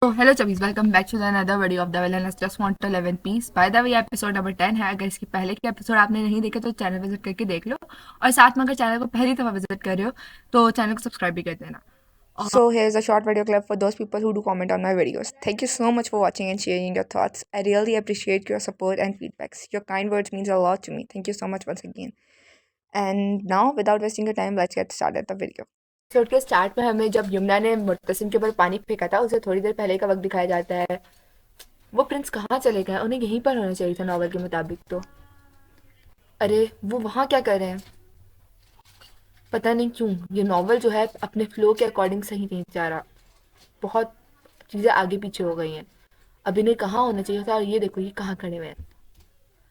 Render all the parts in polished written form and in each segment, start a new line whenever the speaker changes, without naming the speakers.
So hello chubbies, welcome back to another video of the Wellness Just Want to Live in Peace. By the way, episode number 10 है। अगर इसके पहले के episode आपने नहीं देखे तो चैनल विजिट करके देख लो, और साथ में अगर चैनल को पहली दफ़ा विजिट कर रहे हो तो चैनल को सब्सक्राइब भी कर देना।
So here's a short video clip for those people who do comment on my videos. Thank you so much for watching and sharing your thoughts. I really appreciate your support and feedbacks. Your kind words means a lot to me. Thank you so much once again. And now, without wasting your time, let's get started the video.
Episode के start में हमें जब यमुना ने मुर्तसिम के ऊपर पानी फेंका था उसे थोड़ी देर पहले का वक्त दिखाया जाता है। वो प्रिंस कहाँ चले गए? उन्हें यहीं पर होना चाहिए था नॉवल के मुताबिक। तो अरे वो वहाँ क्या कर रहे हैं? पता नहीं क्यों ये नॉवल जो है अपने फ्लो के अकॉर्डिंग सही नहीं जा रहा। बहुत चीज़ें आगे पीछे हो गई हैं। अब इन्हें कहाँ होना चाहिए था और ये देखो ये कहाँ खड़े हुए हैं।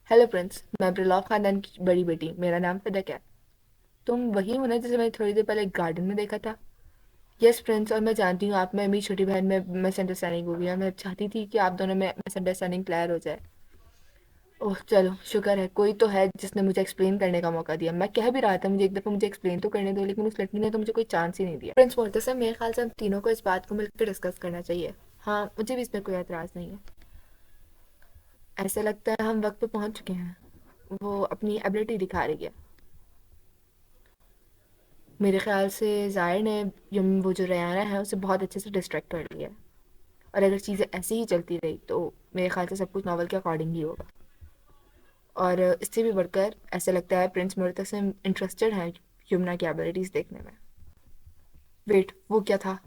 हेलो प्रिंस, मैं ब्रिलॉफ खानदान की बड़ी बेटी, मेरा नाम फिदक है। तुम वही हो ना जिसे मैंने थोड़ी देर पहले गार्डन में देखा था? यस प्रिंस, और मैं जानती हूँ आप में मेरी छोटी बहन में मिसअंडरस्टैंडिंग हुई है। मैं चाहती थी कि आप दोनों में मिसअंडरस्टैंडिंग क्लियर हो जाए। ओह चलो शुक्र है कोई तो है जिसने मुझे एक्सप्लेन करने का मौका दिया। मैं कह भी रहा था मुझे एक दफ़ा मुझे एक्सप्लेन तो करने दो, लेकिन उस लड़की ने तो मुझे कोई चांस ही नहीं दिया। प्रिंस बोलते सर मेरे ख्याल से हम तीनों को इस बात को मिलकर डिस्कस करना चाहिए। हाँ मुझे भी इसमें कोई एतराज़ नहीं है। ऐसे लगता है हम वक्त पे पहुंच चुके हैं। वो अपनी एबिलिटी दिखा रही है। मेरे ख्याल से ज़ाहिर ने वो जो रयाना है उसे बहुत अच्छे से डिस्ट्रैक्ट कर लिया है, और अगर चीज़ें ऐसे ही चलती रही तो मेरे ख्याल से सब कुछ नॉवल के अकॉर्डिंग ही होगा। और इससे भी बढ़कर ऐसा लगता है प्रिंस मुर्तसिम इंटरेस्टेड हैं यमुना की एबिलिटीज़ देखने में। वेट, वो क्या था?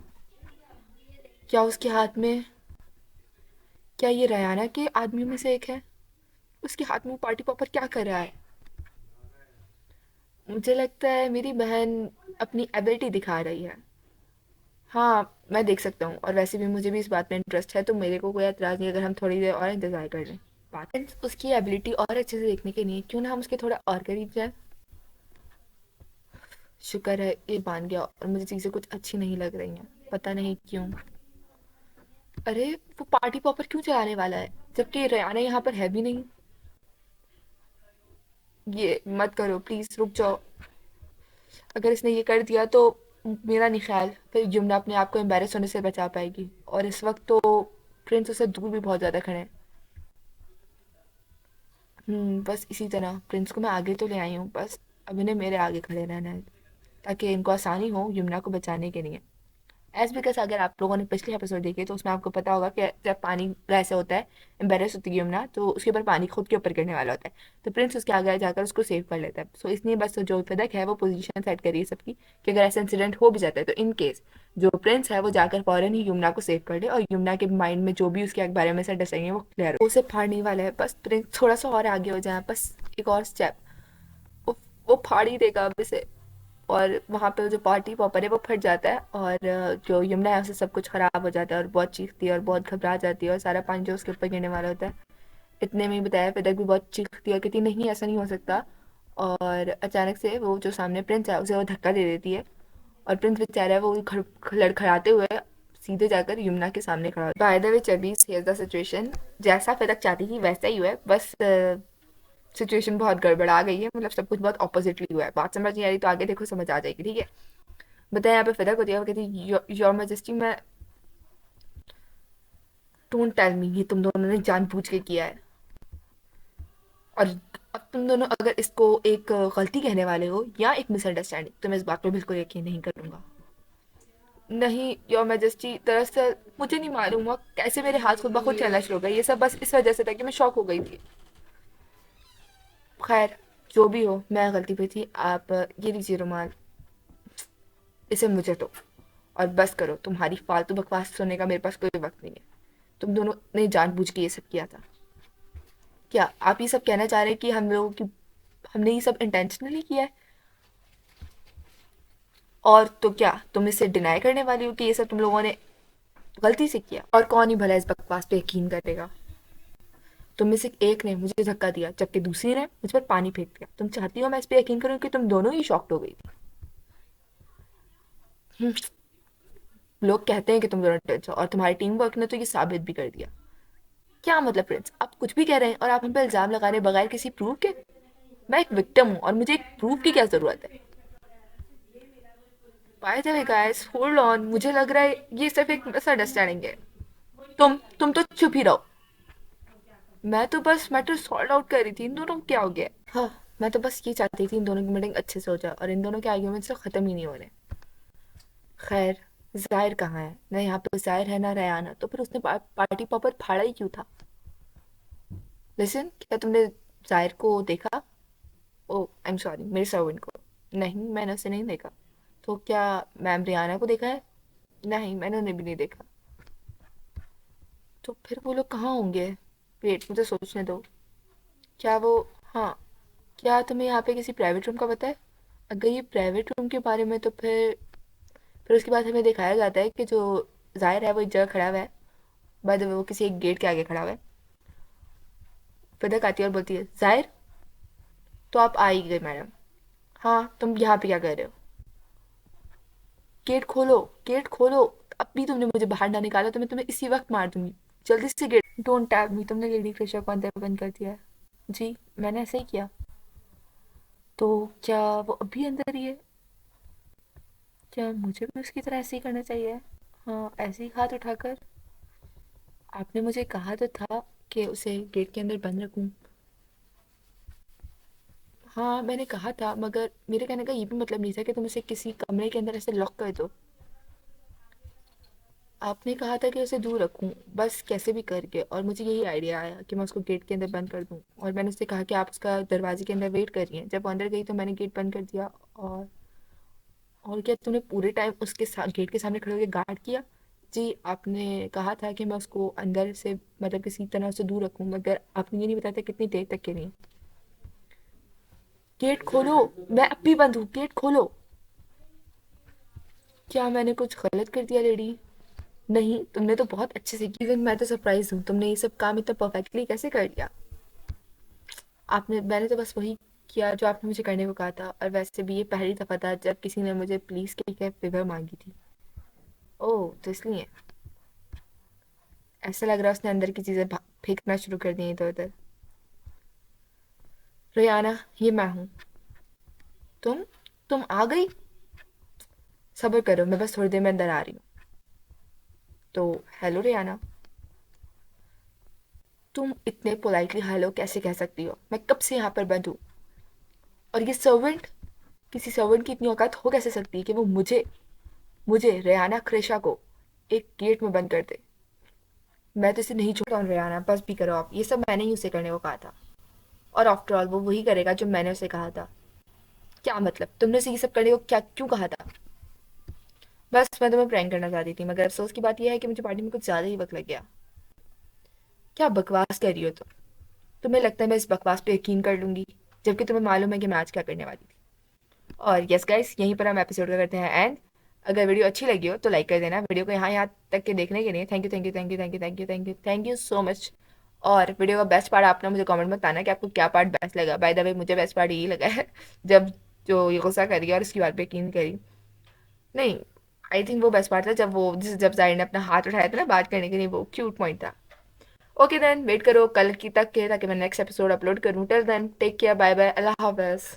क्या उसके हाथ में, क्या ये रयाना के आदमियों में से एक है? उसके हाथ में वो पार्टी पॉपर क्या कर रहा है? मुझे लगता है मेरी बहन अपनी एबिलिटी दिखा रही है। हाँ मैं देख सकता हूँ, और वैसे भी मुझे भी इस बात में इंटरेस्ट है, तो मेरे को कोई एतराज़ नहीं अगर हम थोड़ी देर और इंतज़ार कर लें। बात उसकी एबिलिटी और अच्छे से देखने के लिए क्यों ना हम उसके थोड़ा और करीब जाए। शुक्र है ये मान गया, और मुझे चीज़ें कुछ अच्छी नहीं लग रही हैं, पता नहीं क्यों। अरे वो पार्टी पॉपर क्यों चलाने वाला है जबकि रेयाना यहाँ पर है भी नहीं? ये मत करो प्लीज़, रुक जाओ। अगर इसने ये कर दिया तो मेरा नहीं ख्याल फिर यमुना अपने आप को एम्बेरस होने से बचा पाएगी, और इस वक्त तो प्रिंस उससे दूर भी बहुत ज़्यादा खड़े हैं। बस इसी तरह प्रिंस को मैं आगे तो ले आई हूँ, बस अब इन्हें मेरे आगे खड़े रहना है ताकि इनको आसानी हो यमुना को बचाने के लिए। एज बिकॉज अगर आप लोगों ने पिछले एपिसोड देखे तो उसमें आपको पता होगा कि जब पानी ऐसे होता है, एम्बेरस होती है यमुना, तो उसके ऊपर पानी खुद के ऊपर गिरने वाला होता है, तो प्रिंस उसके आगे जाकर उसको सेव कर लेता है। सो इसलिए बस जो फिदक है वो पोजीशन सेट करी है सबकी कि अगर ऐसा इंसिडेंट हो भी जाता है तो इन केस जो प्रिंस है वो जाकर फौरन ही यमुना को सेव कर ले, और यमुना के माइंड में जो भी उसके बारे में मिसअंडरस्टैंडिंग है वो क्लियर हो। उसे फाड़ने वाला है, बस प्रिंस थोड़ा सा और आगे हो जाए, बस एक और स्टेप। वो वो फाड़ ही देगा अब इसे। और वहाँ पे जो पार्टी पॉपर है वो फट जाता है, और जो यमुना है उसे सब कुछ ख़राब हो जाता है और बहुत चीखती है और बहुत घबरा जाती है, और सारा पानी जो उसके ऊपर गिरने वाला होता है। इतने में ही बताया फिदक भी बहुत चीखती है और कहती नहीं ऐसा नहीं हो सकता, और अचानक से वो जो सामने प्रिंस है उसे वो धक्का दे देती है, और प्रिंस बेचारा है वो लड़खड़ाते हुए सीधे जाकर यमुना के सामने खड़ा होता है। बाय द वे चबीस, हियर्स द सिचुएशन। जैसा फिदक चाहती थी वैसा ही हुआ है, बस सिचुएशन बहुत गड़बड़ा गई है, मतलब सब कुछ बहुत ऑपोजिटली हुआ है। बात समझ नहीं आ रही तो आगे देखो समझ आ जाएगी, ठीक है? बताया यहाँ पे फिदक होती है, वो कहती योर मैजेस्टी मैं, डोंट टेल मी ये तुम दोनों ने जानबूझ के किया है, और अब तुम दोनों अगर इसको एक गलती कहने वाले हो या एक मिसअंडरस्टैंडिंग तो मैं इस बात पर बिल्कुल यकीन नहीं करूँगा। नहीं योर मैजेस्टी, दरअसल मुझे नहीं मालूम हुआ कैसे मेरे हाथ खुद ब खुद चलना शुरू हो गए, ये सब बस इस वजह से था कि मैं शॉक हो गई थी। खैर जो भी हो मैं गलती पे थी। आप ये लीजिए रुमाल, इसे मुझे दो और बस करो। तुम्हारी फालतू बकवास सुनने का मेरे पास कोई वक्त नहीं है। तुम दोनों ने जानबूझ के ये सब किया था। क्या आप ये सब कहना चाह रहे हैं कि हम लोगों की, हमने ये सब इंटेंशनली किया है? और तो क्या तुम इसे डिनाई करने वाली हो कि ये सब तुम लोगों ने गलती से किया? और कौन ही भला इस बकवास पे यकीन करेगा? तुम में से एक ने मुझे धक्का दिया जबकि दूसरी ने मुझ पर पानी फेंक दिया। तुम चाहती हो मैं इस पे यकीन करूं कि तुम दोनों ही शॉक्ड हो गई थी? हम्म, लोग कहते हैं कि तुम दोनों टेंस हो, और तुम्हारी टीम वर्क ने तो ये साबित भी कर दिया। क्या मतलब फ्रेंड्स, आप कुछ भी कह रहे हैं और आप हम पे इल्जाम लगा रहे हैं बगैर किसी प्रूफ के? मैं एक विक्टिम हूँ और मुझे एक प्रूफ की क्या जरूरत है? By the way guys hold on, मुझे लग रहा है ये सिर्फ एक मिसअंडरस्टैंडिंग है। तुम तो चुप ही रहो। मैं तो बस मैटर सॉर्ट आउट कर रही थी, इन दोनों को क्या हो गया? हाँ, मैं तो बस ये चाहती थी इन दोनों की मीटिंग अच्छे से हो जाए और इन दोनों के आर्ग्यूमेंट्स तो ख़त्म ही नहीं हो रहे। खैर, ज़ाहिर कहाँ है? ना यहाँ पे ज़ाहिर है ना रयाना, तो फिर उसने पार्टी पॉपर फाड़ा ही क्यों था? लिसन, क्या तुमने ज़ाहिर को देखा? ओह, आई एम सॉरी, मेरे सर्वेंट को। नहीं, मैंने उसे नहीं देखा। तो क्या मैम रियाना को देखा है? नहीं, मैंने उन्हें भी नहीं देखा। तो फिर वो लोग कहाँ होंगे? वेट, मुझे सोचने दो। क्या वो, हाँ, क्या तुम्हें यहाँ पे किसी प्राइवेट रूम का पता है? अगर ये प्राइवेट रूम के बारे में, तो फिर उसके बाद हमें दिखाया जाता है कि जो जाहिर है वो एक जगह खड़ा हुआ है। बाय द वे, वो किसी एक गेट के आगे खड़ा हुआ है। फिर तक आती है और बोलती है, जाहिर, तो आप आ ही गए मैडम। हाँ, तुम यहाँ पे क्या कर रहे हो? गेट खोलो, गेट खोलो। अब भी तुमने मुझे बाहर ना निकाला तो मैं तुम्हें इसी वक्त मार दूंगी। जल्दी से गेट, डोंट टैप मी। तुमने लेडी फ्रेशर को अंदर बंद कर दिया है? जी, मैंने ऐसा ही किया। तो क्या वो अभी अंदर ही है? क्या मुझे भी उसकी तरह ऐसे ही करना चाहिए? हाँ, ऐसे ही हाथ उठाकर। आपने मुझे कहा तो था कि उसे गेट के अंदर बंद रखूं। हाँ, मैंने कहा था, मगर मेरे कहने का ये भी मतलब नहीं था कि तुम उसे किसी कमरे के अंदर ऐसे लॉक कर दो। आपने कहा था कि उसे दूर रखूं, बस कैसे भी करके, और मुझे यही आइडिया आया कि मैं उसको गेट के अंदर बंद कर दूं। और मैंने उससे कहा कि आप उसका दरवाजे के अंदर वेट कर रही हैं। जब वो अंदर गई तो मैंने गेट बंद कर दिया। और क्या तुमने पूरे टाइम उसके साथ गेट के सामने खड़े होकर गार्ड किया? जी, आपने कहा था कि मैं उसको अंदर से मतलब किसी तरह से दूर रखूं, मगर आपने ये नहीं बताया था कितनी देर तक के लिए। गेट खोलो, मैं अब भी बंद हूँ, गेट खोलो। क्या मैंने कुछ गलत कर दिया लेडी? नहीं, तुमने तो बहुत अच्छे से किया। इवन मैं तो सरप्राइज हूँ, तुमने ये सब काम इतना परफेक्टली कैसे कर लिया? आपने मैंने तो बस वही किया जो आपने मुझे करने को कहा था, और वैसे भी ये पहली दफ़ा था जब किसी ने मुझे पुलिस के फेवर मांगी थी। ओह, तो इसलिए ऐसा लग रहा है उसने अंदर की चीज़ें फेंकना शुरू कर दी इधर उधर। रियाना, ये मैं हूँ। तुम तुम आ गई? सब्र करो, मैं बस थोड़ी देर में अंदर आ रही हूँ। तो हेलो रियाना। तुम इतने पोलाइटली हेलो कैसे कह सकती हो? मैं कब से यहाँ पर बंद हूँ? और ये सर्वेंट, किसी सर्वेंट की इतनी औकात हो कैसे सकती है कि वो मुझे मुझे रेहाना क्रेशा को एक गेट में बंद कर दे? मैं तो इसे नहीं छोड़ता हूँ रेहाना, बस भी करो आप। ये सब मैंने ही उसे करने को कहा था, और आफ्टर ऑल वो वही करेगा जो मैंने उसे कहा था। क्या मतलब, तुमने उसे ये सब करने को क्या क्यों कहा था? बस मैं तुम्हें प्रैंक करना चाहती थी, मगर अफसोस की बात यह है कि मुझे पार्टी में कुछ ज़्यादा ही वक्त लग गया। क्या बकवास कर रही हो तुम? तुम्हें लगता है मैं इस बकवास पे यकीन कर लूंगी, जबकि तुम्हें मालूम है कि मैं आज क्या करने वाली थी? और यस गाइस, यहीं पर हम एपिसोड का करते हैं एंड। अगर वीडियो अच्छी लगी हो तो लाइक कर देना वीडियो को। यहाँ तक के देखने के लिए thank you, thank you, thank you, thank you, thank you, thank you, thank you so much. और वीडियो का बेस्ट पार्ट आपने मुझे कमेंट में बताना कि आपको क्या पार्ट बेस्ट लगा। बाय द वे, मुझे बेस्ट पार्ट यही लगा है जब जो ये गुस्सा करी और उसकी बात पे यकीन करी। नहीं, आई थिंक वो बेस्ट पार्ट था जब जाहिर ने अपना हाथ उठाया था ना बात करने के लिए, वो क्यूट पॉइंट था। ओके देन, वेट करो कल की तक के, ताकि मैं नेक्स्ट एपिसोड अपलोड करूँ। Till then, take care, bye bye, अल्लाह हाफिज़।